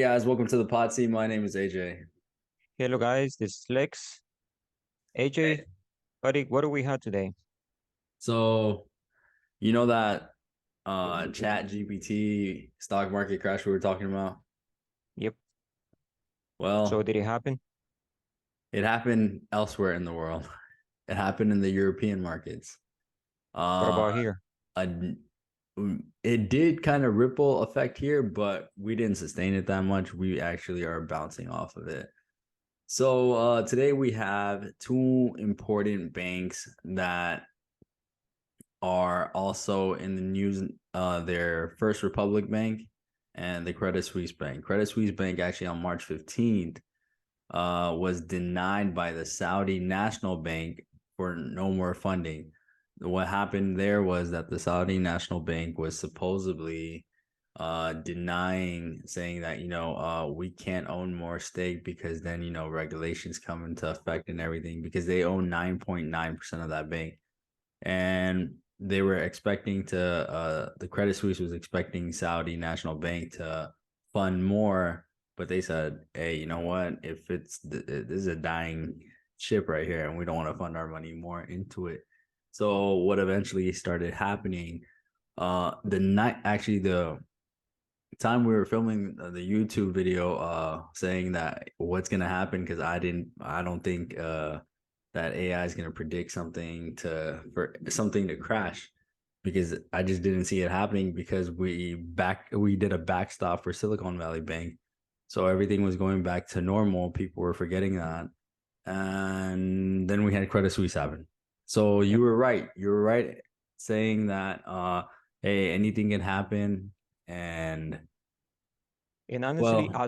guys, welcome to the pod team. My name is AJ. Hello guys, this is Lex. AJ, what do we have today? So, you know that chat GPT stock market crash we were talking about? Yep. So Well, did it happen? it happened elsewhere in the world. It happened in the European markets. What Uh, about here? a, it did kind of ripple effect here, but we didn't sustain it that much. We actually are bouncing off of it. So today we have two important banks that are also in the news. Their First Republic Bank and the Credit Suisse Bank. Credit Suisse Bank actually on March 15th was denied by the Saudi National Bank for no more funding. What happened there was that the Saudi National Bank was supposedly denying, saying that we can't own more stake because then regulations come into effect and everything, because they own 9.9% of that bank. And they were expecting the Credit Suisse was expecting Saudi National Bank to fund more, but they said, hey, you know what, if this is a dying ship right here and we don't want to fund our money more into it. So what eventually started happening, the time we were filming the YouTube video, saying that what's gonna happen, because I don't think that AI is gonna predict for something to crash, because I just didn't see it happening, because we did a backstop for Silicon Valley Bank, so everything was going back to normal. People were forgetting that, and then we had Credit Suisse happen. So Yep. you were right saying that hey, anything can happen. And And honestly, well, I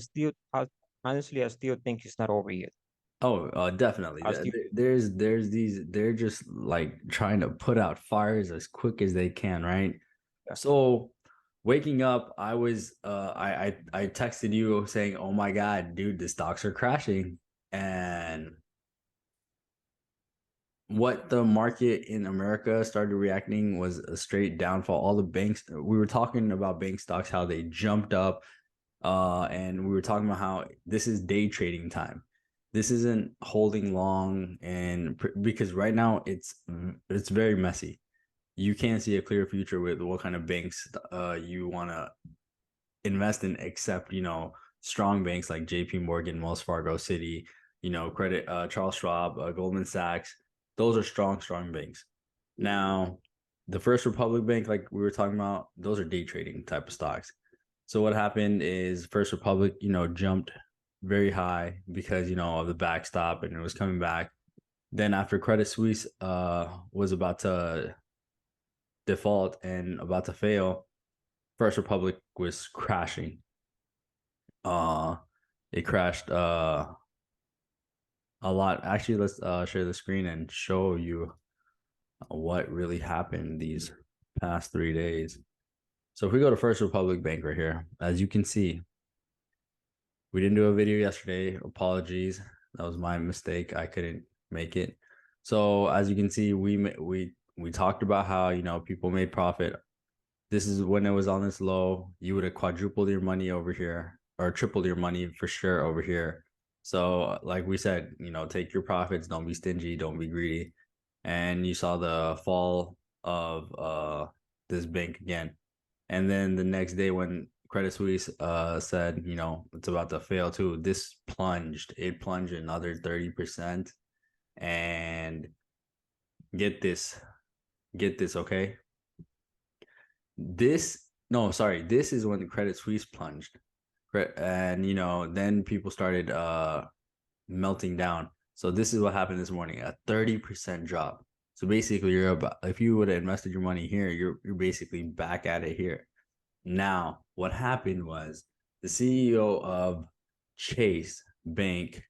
still think it's not over yet. oh, definitely. I still, There's these. They're just like trying to put out fires as quick as they can, right? yeah. So, waking up, I texted you saying, "Oh my God, dude, the stocks are crashing," and what the market in America started reacting was a straight downfall. All the banks, we were talking about bank stocks, how they jumped up, and we were talking about how this is day trading time. This isn't holding long, and because right now it's very messy. You can't see a clear future with what kind of banks you want to invest in, except strong banks like J.P. Morgan, Wells Fargo, Citi, credit, Charles Schwab, Goldman Sachs. Those are strong banks. Now, the First Republic Bank, like we were talking about, those are day trading type of stocks. So what happened is First Republic, jumped very high because of the backstop, and it was coming back. Then after Credit Suisse was about to default and about to fail, First Republic was crashing. Uh it crashed a lot. Actually, let's share the screen and show you what really happened these past 3 days. So if we go to First Republic Bank right here, as you can see, we didn't do a video yesterday. Apologies. That was my mistake. I couldn't make it. So as you can see, we talked about how, people made profit. This is when it was on this low. You would have quadrupled your money over here, or tripled your money for sure over here. So like we said, take your profits. Don't be stingy. Don't be greedy. And you saw the fall of this bank again. And then the next day when Credit Suisse said, it's about to fail too, this plunged. It plunged another 30%. And get this, okay? This is when the Credit Suisse plunged. And then people started melting down. So this is what happened this morning, a 30% drop. So basically, if you would have invested your money here, you're basically back at it here. Now, what happened was the CEO of Chase Bank,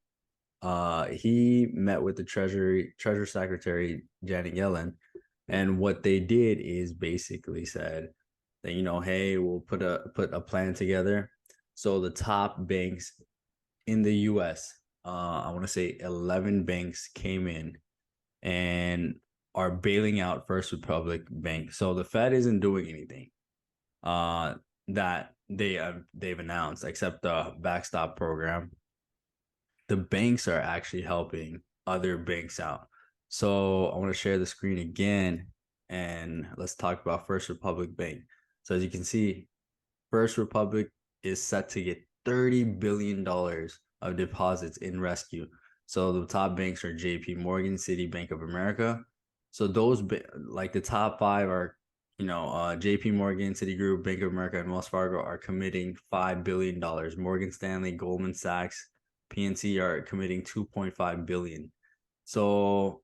he met with the Treasury Secretary Janet Yellen, and what they did is basically said that, hey, we'll put a plan together. So the top banks in the U.S., I want to say 11 banks came in and are bailing out First Republic Bank. So the Fed isn't doing anything. That they've announced, except the backstop program. The banks are actually helping other banks out. So I want to share the screen again, and let's talk about First Republic Bank. So as you can see, First Republic is set to get $30 billion of deposits in rescue. So the top banks are JP Morgan, Citi, Bank of America. So those like the top five are, JP Morgan, Citigroup, Bank of America, and Wells Fargo are committing $5 billion. Morgan Stanley, Goldman Sachs, PNC are committing 2.5 billion. So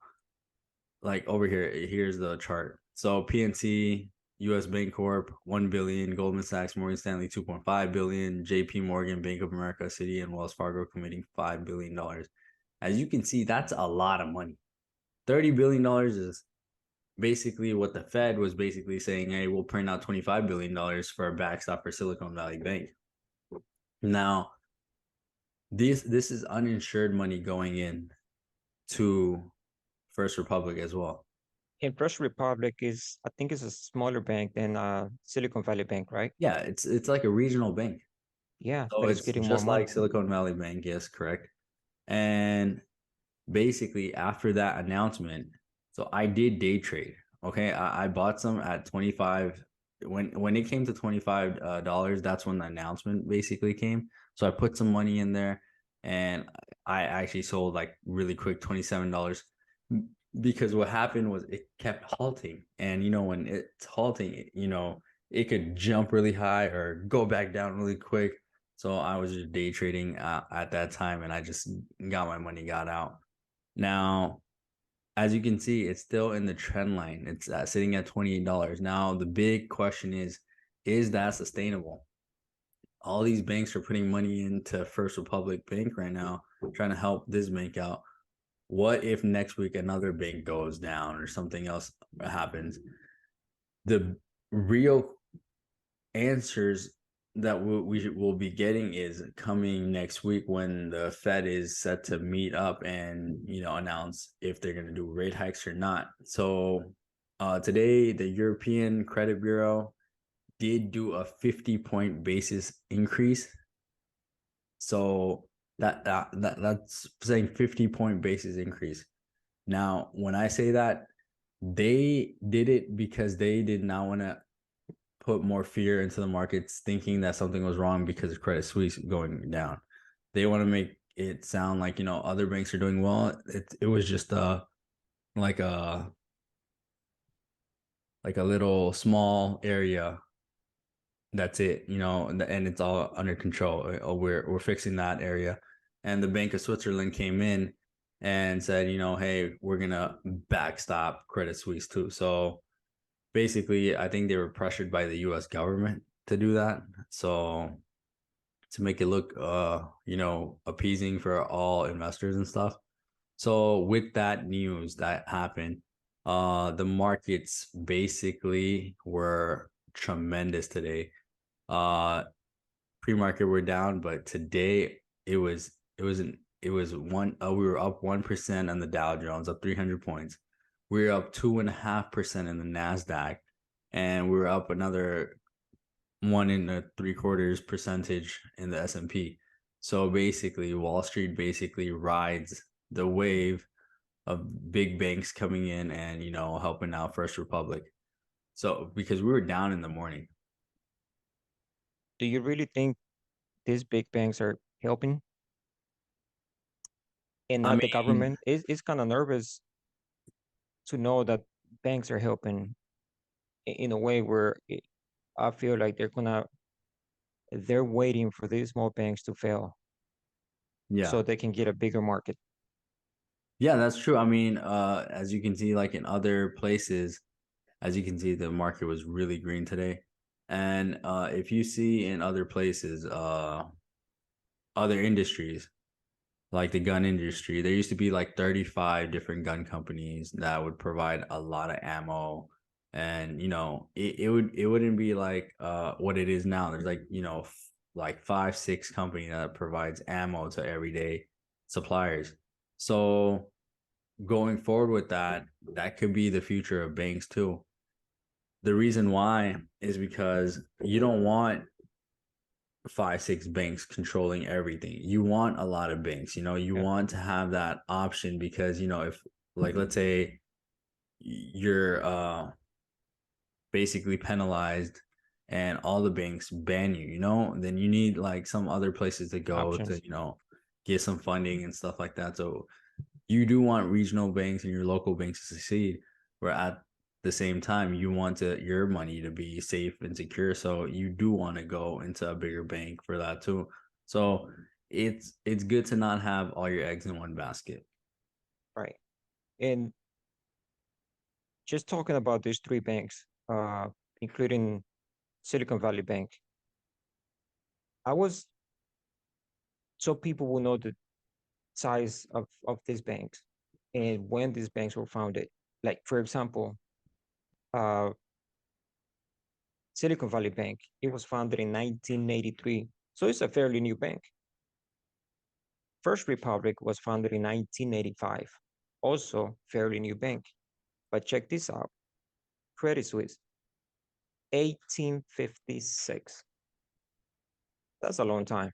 like over here, here's the chart. So PNC, US Bank Corp, 1 billion, Goldman Sachs, Morgan Stanley, 2.5 billion, JP Morgan, Bank of America, Citi, and Wells Fargo committing $5 billion. As you can see, that's a lot of money. $30 billion is basically what the Fed was basically saying, hey, we'll print out $25 billion for a backstop for Silicon Valley Bank. Now, this is uninsured money going in to First Republic as well. And First Republic is, I think, is a smaller bank than Silicon Valley Bank, right? Yeah, it's like a regional bank. Yeah, So but it's it's getting more just money. like Silicon Valley Bank, yes, correct. And basically after that announcement, so I did day trade. Okay, I bought some at 25. When it came to $25, that's when the announcement basically came. So I put some money in there, and I actually sold like really quick $27, because what happened was it kept halting, and when it's halting, it could jump really high or go back down really quick. So I was just day trading at that time, and I just got my money, got out. Now, as you can see, it's still in the trend line. It's sitting at $28. Now, the big question is that sustainable? All these banks are putting money into First Republic Bank right now, trying to help this bank out. What if next week another bank goes down or something else happens? The real answers that we will be getting is coming next week, when the Fed is set to meet up and announce if they're going to do rate hikes or not. So today the European Credit Bureau did do a 50-point basis increase. So that's saying 50-point basis increase. Now, when I say that, they did it because they did not want to put more fear into the markets, thinking that something was wrong because of Credit Suisse going down. They want to make it sound like other banks are doing well. It was just like a little small area. That's it, and it's all under control. We're fixing that area. And the Bank of Switzerland came in and said, hey, we're gonna backstop Credit Suisse too. So basically, I think they were pressured by the US government to do that. So to make it look appeasing for all investors and stuff. So with that news that happened, the markets basically were tremendous today. Pre-market were down, but today we were up 1% on the Dow Jones, up 300 points. We were up 2.5% in the Nasdaq, and we were up another 1.75% in the S&P. So basically, Wall Street basically rides the wave of big banks coming in and helping out First Republic. So because we were down in the morning. Do you really think these big banks are helping and I not the mean, government? It's kind of nervous to know that banks are helping in a way where I feel like they're waiting for these small banks to fail yeah. so they can get a bigger market. Yeah, that's true. I mean, as you can see, like in other places, as you can see, the market was really green today. And if you see in other places, other industries, like the gun industry, there used to be like 35 different gun companies that would provide a lot of ammo. And it wouldn't be like what it is now. There's like, like 5, 6 companies that provides ammo to everyday suppliers. So going forward with that, that could be the future of banks too. The reason why is because you don't want five, six banks controlling everything. You want a lot of banks, you Yeah, want to have that option because, if like let's say you're basically penalized and all the banks ban you, then you need like some other places to go to, options. get some funding and stuff like that. So you do want regional banks and your local banks to succeed, where at the same time you want your money to be safe and secure. So you do want to go into a bigger bank for that too. So it's good to not have all your eggs in one basket. Right. And just talking about these three banks, including Silicon Valley Bank, I was so people will know the size of these banks and when these banks were founded. Like for example, uh, Silicon Valley Bank, it was founded in 1983, so it's a fairly new bank. First Republic was founded in 1985, also fairly new bank. But check this out: Credit Suisse, 1856. That's a long time.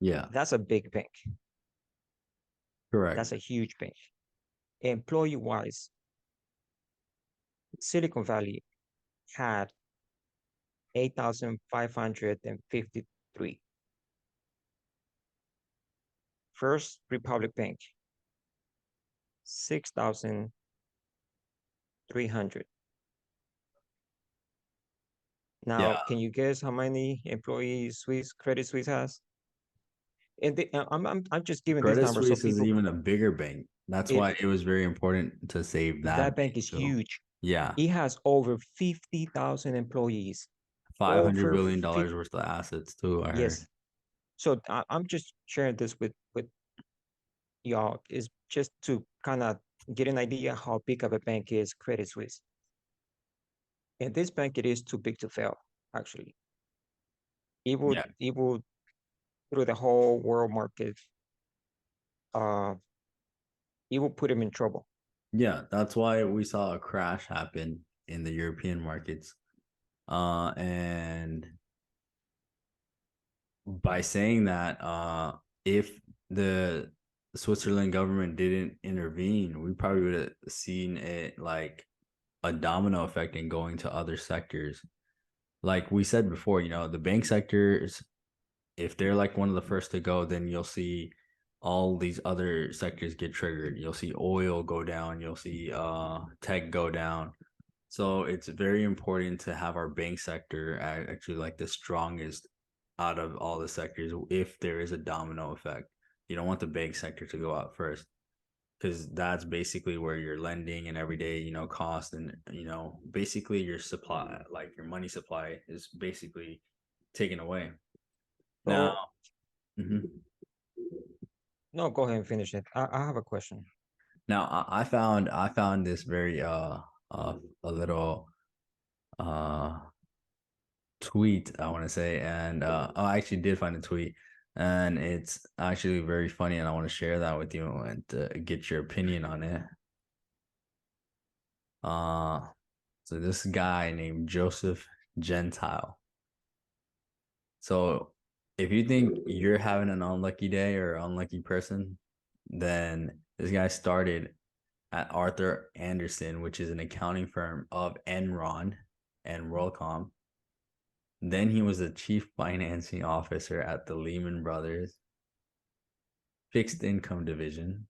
Yeah, That's a big bank. correct. That's a huge bank. Employee wise, Silicon Valley had 8,553. First Republic Bank, 6,300. Yeah, Now, can you guess how many employees Credit Suisse has? And I'm just giving these Credit numbers so Suisse is people even a bigger bank. That's it why it was very important to save that that bank bank is too. huge. Yeah, It has over 50,000 employees. $500 Over billion 50, worth of assets too, I heard. yes. So I'm just sharing this with y'all is just to kind of get an idea how big of a bank is Credit Suisse. And this bank, it is too big to fail, actually. Yeah, It would through the whole world market, uh, it will put him in trouble. yeah, that's why we saw a crash happen in the European markets. And by saying that, if the Switzerland government didn't intervene, we probably would have seen it like a domino effect and going to other sectors. Like we said before, the bank sectors, if they're like one of the first to go, then you'll see all these other sectors get triggered. You'll see oil go down, you'll see tech go down. So it's very important to have our bank sector actually like the strongest out of all the sectors if there is a domino effect. You don't want the bank sector to go out first because that's basically where your lending and everyday, cost and, basically your supply, like your money supply is basically taken away. Now, So mhm. no, go ahead and finish it. I have a question. Now I found this very a little uh tweet I want to say, and I actually did find a tweet, and it's actually very funny, and I want to share that with you and get your opinion on it. Uh, so this guy named Joseph Gentile. So if you think you're having an unlucky day or unlucky person, then this guy started at Arthur Anderson, which is an accounting firm of Enron and WorldCom. Then he was the chief financing officer at the Lehman Brothers fixed income division.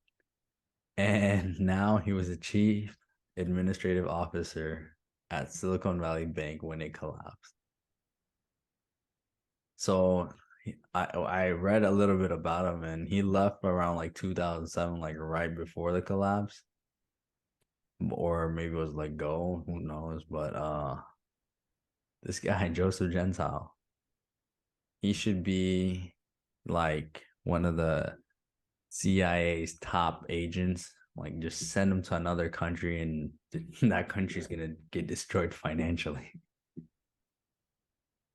And now he was the chief administrative officer at Silicon Valley Bank when it collapsed. So I read a little bit about him, and he left around like 2007, like right before the collapse, or maybe it was like go, who knows? But this guy Joseph Gentile, he should be like one of the CIA's top agents. Like just send him to another country, and that country's gonna get destroyed financially.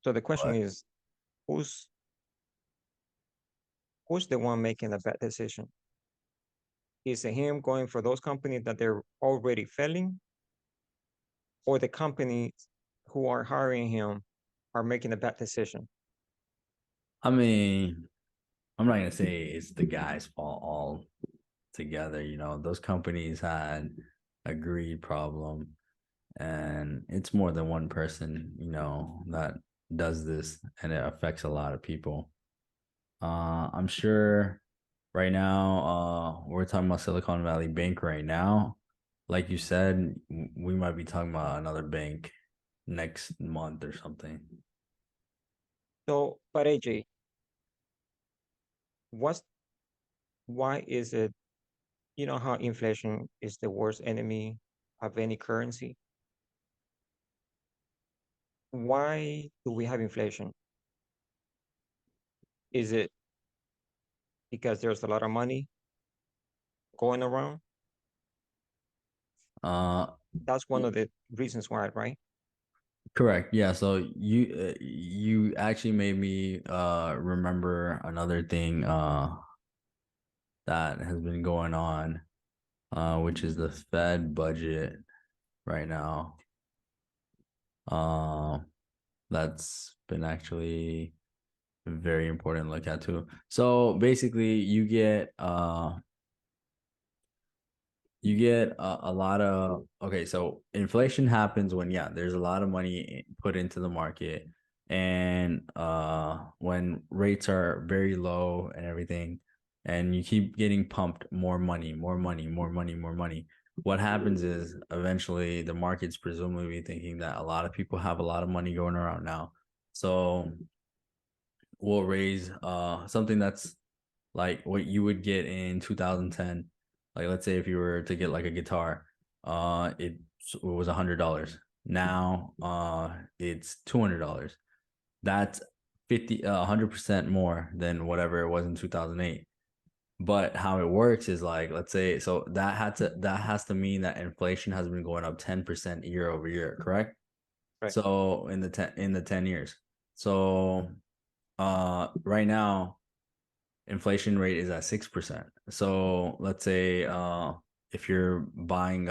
So the question But is, who's who's the one making the bad decision? Is it him going for those companies that they're already failing, or the companies who are hiring him are making a bad decision? I mean, I'm not gonna say it's the guy's fault all together. You know, those companies had a greed problem, and it's more than one person, you know, that does this, and it affects a lot of people. I'm sure right now, we're talking about Silicon Valley Bank right now. Like you said, we might be talking about another bank next month or something. So, but AJ, what's why is it, you know how inflation is the worst enemy of any currency? Why do we have inflation? Is it because there's a lot of money going around? Uh, That's one of the reasons why, right? Correct. Yeah. So you actually made me remember another thing that has been going on, which is the Fed budget right now. Uh, that's been actually very important to look at too. So basically, you get a lot of, okay, so inflation happens when, yeah, there's a lot of money put into the market, and when rates are very low and everything, and you keep getting pumped more money, more money, more money, more money. What happens is eventually the market's presumably thinking that a lot of people have a lot of money going around now. So we'll raise something that's like what you would get in 2010. Like, let's say if you were to get like a guitar, it was $100. Now it's $200. That's 100% more than whatever it was in 2008. But how it works is, like, let's say, so that has to mean that inflation has been going up 10% year over year, correct? Right. So in the 10 years. So right now inflation rate is at 6%. So let's say if you're buying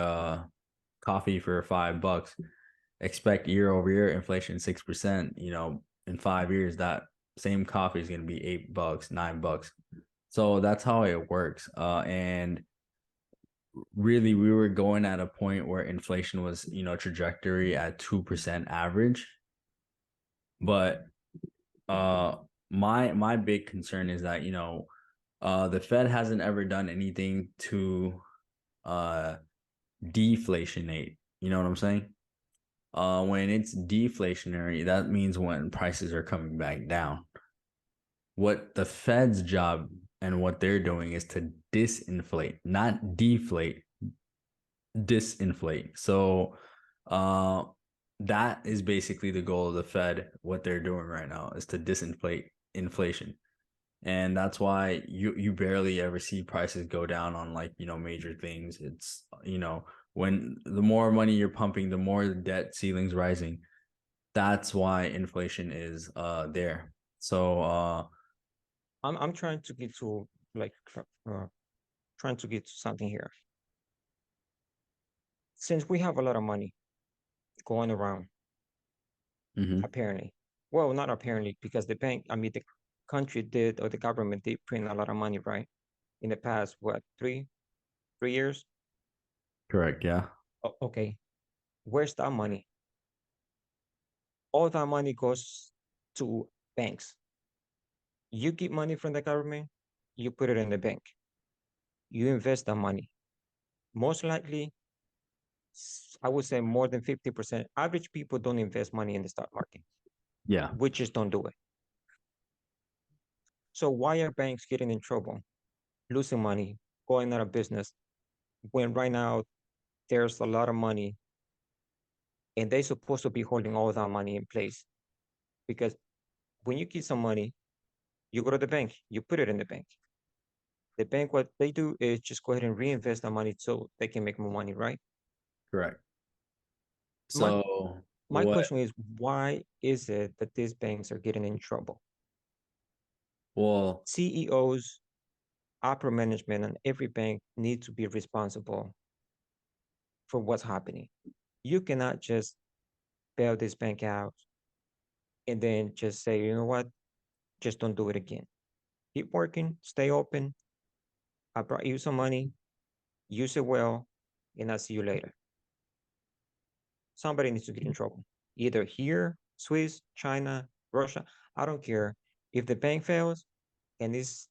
coffee for $5, expect year over year inflation 6%. You know, in 5 years, that same coffee is gonna be $8, $9. So that's how it works. And really, we were going at a point where inflation was, you know, trajectory at 2% average. But uh my big concern is that, you know, the Fed hasn't ever done anything to uh deflationate. You know what I'm saying? When it's deflationary, that means when prices are coming back down. What the Fed's job and what they're doing is to disinflate, not deflate, disinflate. So uh that is basically the goal of the Fed. What they're doing right now is to disinflate inflation. And that's why you barely ever see prices go down on, like, you know, major things. It's, you know, when the more money you're pumping, the more the debt ceiling's rising. That's why inflation is there. So I'm trying to get to like trying to get to something here. Since we have a lot of money going around, mhm, apparently, well, not apparently, because the bank, I mean, the country did, or the government did print a lot of money, right? In the past, what, 3 years? correct, yeah. Okay, where's that money? All that money goes to banks. You get money from the government, you put it in the bank, you invest that money. Most likely, I would say more than 50%. Average people don't invest money in the stock market. Yeah. We just don't do it. So why are banks getting in trouble, losing money, going out of business, when right now there's a lot of money and they're supposed to be holding all that money in place? Because when you get some money, you go to the bank, you put it in the bank. The bank, what they do is just go ahead and reinvest the money so they can make more money, right? Correct. My So my what question is, why is it that these banks are getting in trouble? well CEOs, upper management, and every bank need to be responsible for what's happening. You cannot just bail this bank out and then just say, you know what, just don't do it again. Keep working, stay open. I brought you some money, use it well, and I'll see you later. Somebody needs to get in trouble. Either here, Swiss, China, Russia, I don't care. If the bank fails and it's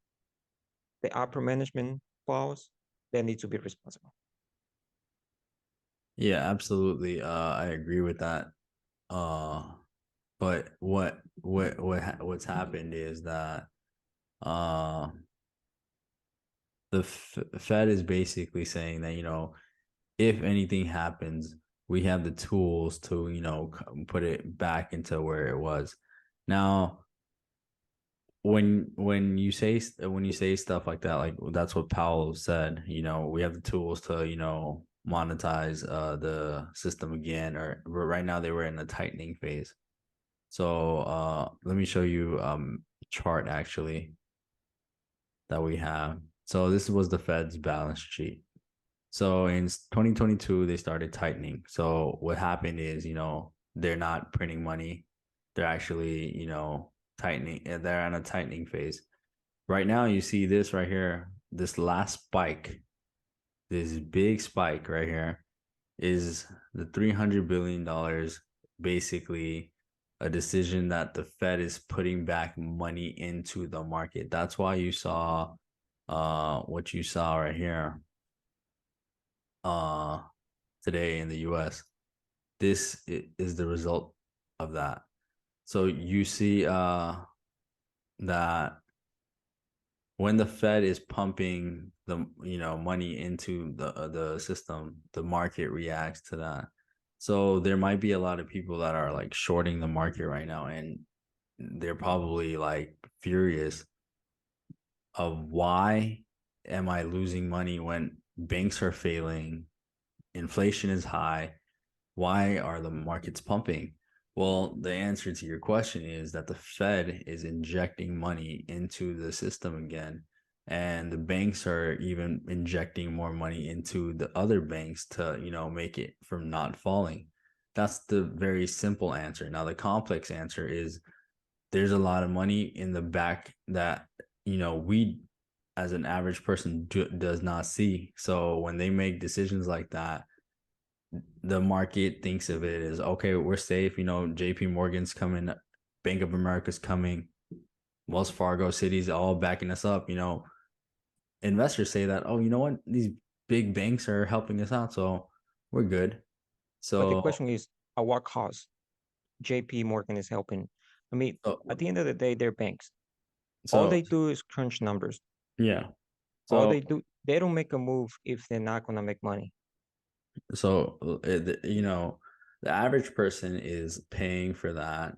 the upper management falls, they need to be responsible. Yeah, absolutely. I agree with that. But what's happened is that uh the Fed is basically saying that, if anything happens, we have the tools to, put it back into where it was. Now, when you say stuff like that, like that's what Powell said, we have the tools to, monetize the system again, or right now they were in a tightening phase. So let me show you chart actually that we have. So this was the Fed's balance sheet. So in 2022, they started tightening. So what happened is, they're not printing money. They're actually, tightening. They're on a tightening phase. Right now, you see this right here, this last spike, this big spike right here is the $300 billion, basically a decision that the Fed is putting back money into the market. That's why you saw what you saw right here uh today in the US. This is the result of that. So you see that when the Fed is pumping the money into the system, the market reacts to that. So there might be a lot of people that are like shorting the market right now, and they're probably like furious of why am I losing money when banks are failing, inflation is high, why are the markets pumping? Well, the answer to your question is that the Fed is injecting money into the system again. And the banks are even injecting more money into the other banks to, make it from not falling. That's the very simple answer. Now, the complex answer is there's a lot of money in the back that, we as an average person does not see. So when they make decisions like that, the market thinks of it as okay, we're safe. JP Morgan's coming, Bank of America's coming, Wells Fargo, City's all backing us up. Investors say that, oh, you know what? These big banks are helping us out, so we're good. But the So, question is, at what cost? JP Morgan is helping. I mean, so, at the end of the day, they're banks. All so they do is crunch numbers. yeah. All So, they do, they don't make a move if they're not gonna make money. the average person is paying for that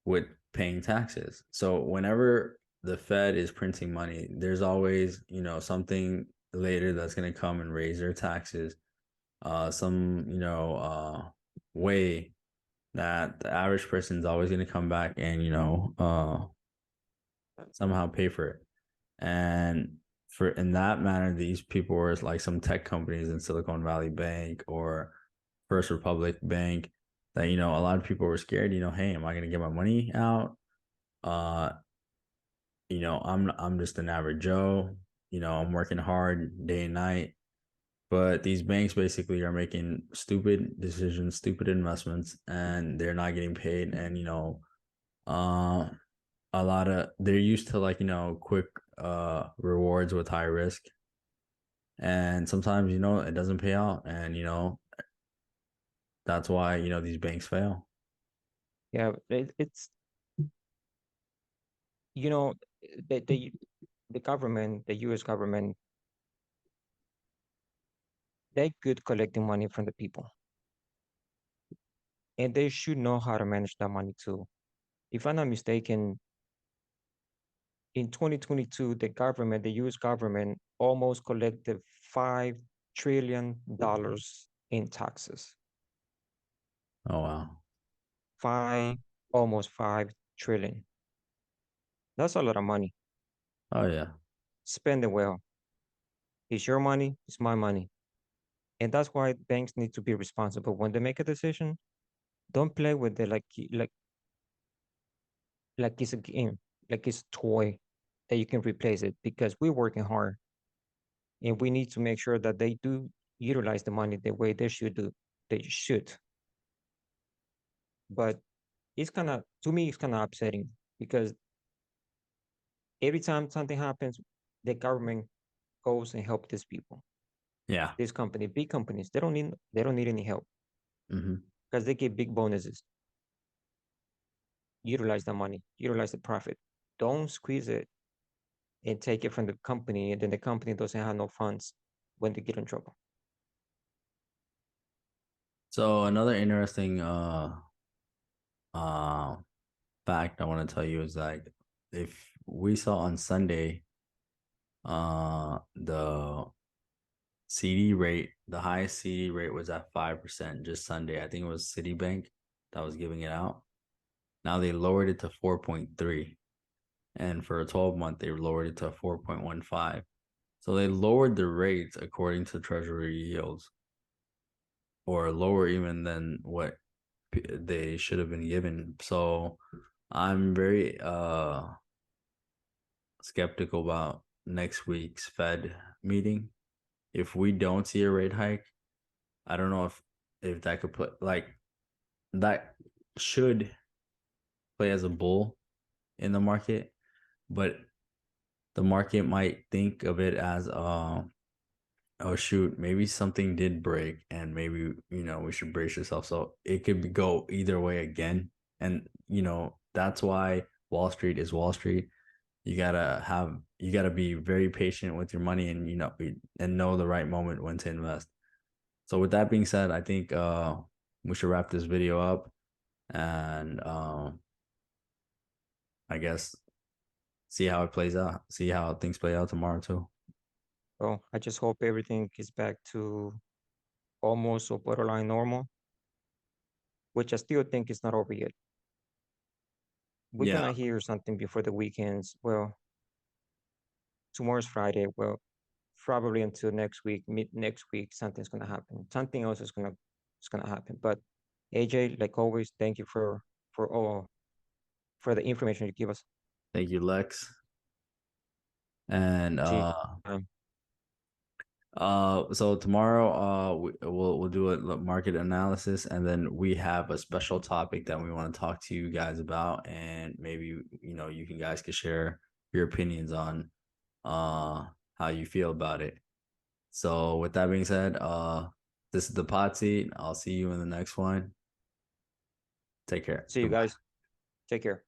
with paying taxes. So whenever the Fed is printing money, there's always, something later that's going to come and raise their taxes. Some, way that the average person is always going to come back and, somehow pay for it. And for in that manner, these people were like some tech companies in Silicon Valley Bank or First Republic Bank that, a lot of people were scared, hey, am I going to get my money out? Uh, I'm just an average Joe. I'm working hard day and night. But these banks basically are making stupid decisions, stupid investments, and they're not getting paid. And uh, a lot of they're used to like quick rewards with high risk, and sometimes it doesn't pay out, and that's why these banks fail. Yeah, it's you know the, the the government, the U.S. government, they're good collecting money from the people, and they should know how to manage that money too. If I'm not mistaken, in 2022, the government, the U.S. government, almost collected $5 trillion in taxes. Oh wow. Almost 5 trillion. That's a lot of money. Oh yeah. Spend it well. It's your money, it's my money. And that's why banks need to be responsible. When they make a decision, don't play with it like it's a game. like it's toy that you can replace it, because we're working hard and we need to make sure that they do utilize the money the way they should do. They should. But it's kind of, to me, it's kind of upsetting because every time something happens, the government goes and help these people, Yeah. these company, big companies. They don't need any help Hmm. because they get big bonuses. Utilize the money, utilize the profit. Don't squeeze it and take it from the company, and then the company doesn't have no funds when they get in trouble. So another interesting uh fact I want to tell you is like if we saw on Sunday the CD rate, the highest CD rate was at 5% just Sunday. I think it was Citibank that was giving it out. Now they lowered it to 4.3. And for a 12-month, they lowered it to 4.15. So they lowered the rates according to Treasury yields, or lower even than what they should have been given. So I'm very skeptical about next week's Fed meeting. If we don't see a rate hike, I don't know if that could put like that should play as a bull in the market, but the market might think of it as oh shoot, maybe something did break and maybe we should brace yourself. So it could go either way again. And that's why Wall Street is Wall Street. You gotta be very patient with your money and and know the right moment when to invest. So with that being said, I think we should wrap this video up and I guess see how it plays out. See how things play out tomorrow too. So I just hope everything is back to almost or borderline normal, which I still think is not over yet. We're Yeah, gonna hear something before the weekends. Well, tomorrow's Friday. Well, probably until next week, mid next week, something's gonna happen. Something else is gonna happen. But AJ, like always, thank you for all for the information you give us. thank you, Lex. And Gee, so tomorrow we'll do a market analysis, and then we have a special topic that we want to talk to you guys about, and maybe you guys can share your opinions on how you feel about it. So with that being said, this is the pot seat. I'll see you in the next one. Take care. see you Goodbye. guys. Take care.